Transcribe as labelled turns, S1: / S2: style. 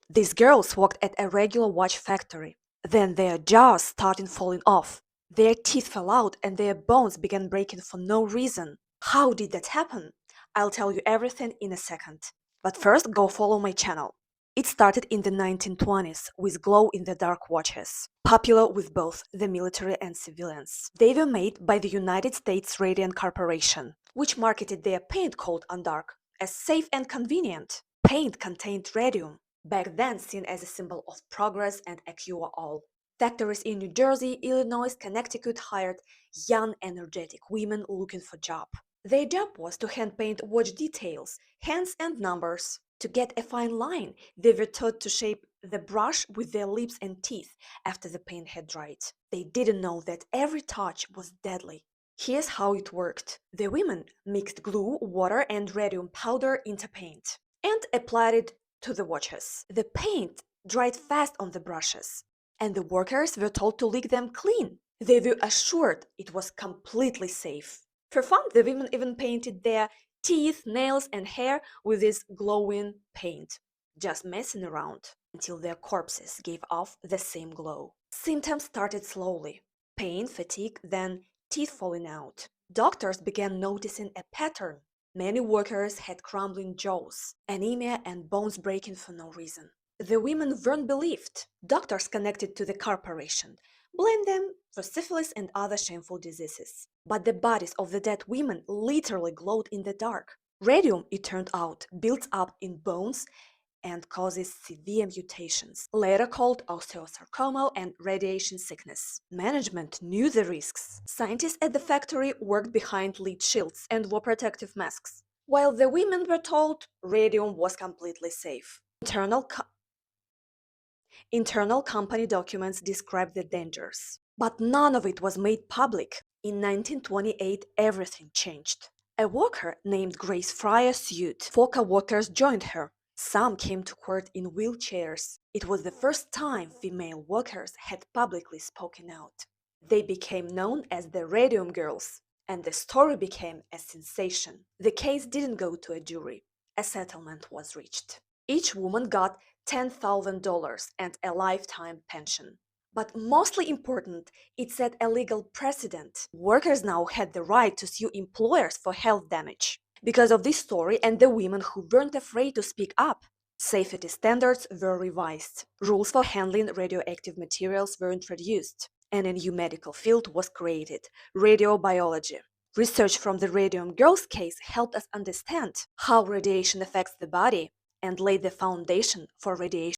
S1: These girls worked at a regular watch factory. Then their jaws started falling off. Their teeth fell out and their bones began breaking for no reason. How did that happen? I'll tell you everything in a second. But first, go follow my channel. It started in the 1920s with glow-in-the-dark watches, popular with both the military and civilians. They were made by the United States Radium Corporation, which marketed their paint called Undark as safe and convenient. Paint contained radium, back then seen as a symbol of progress and a cure-all. Factories in New Jersey, Illinois, Connecticut hired young, energetic women looking for job. Their job was to hand paint watch details, hands and numbers. To get a fine line, they were taught to shape the brush with their lips and teeth after the paint had dried. They didn't know that every touch was deadly. Here's how it worked. The women mixed glue, water, and radium powder into paint and applied it to the watches. The paint dried fast on the brushes, and the workers were told to lick them clean. They were assured it was completely safe. For fun, the women even painted their teeth, nails, and hair with this glowing paint, just messing around until their corpses gave off the same glow. Symptoms started slowly: pain, fatigue, then teeth falling out. Doctors began noticing a pattern. Many workers had crumbling jaws, anemia, and bones breaking for no reason. The women weren't believed. Doctors connected to the corporation blamed them for syphilis and other shameful diseases. But the bodies of the dead women literally glowed in the dark. Radium, it turned out, builds up in bones and causes severe mutations, later called osteosarcoma and radiation sickness. Management knew the risks. Scientists at the factory worked behind lead shields and wore protective masks, while the women were told radium was completely safe. Internal company documents describe the dangers, but none of it was made public. In 1928, everything changed. A worker named Grace Fryer sued. Four co-workers joined her. Some came to court in wheelchairs. It was the first time female workers had publicly spoken out. They became known as the Radium Girls, and the story became a sensation. The case didn't go to a jury. A settlement was reached. Each woman got $10,000 and a lifetime pension. But mostly important, it set a legal precedent. Workers now had the right to sue employers for health damage. Because of this story and the women who weren't afraid to speak up, safety standards were revised. Rules for handling radioactive materials were introduced, and a new medical field was created: radiobiology. Research from the Radium Girls case helped us understand how radiation affects the body and laid the foundation for radiation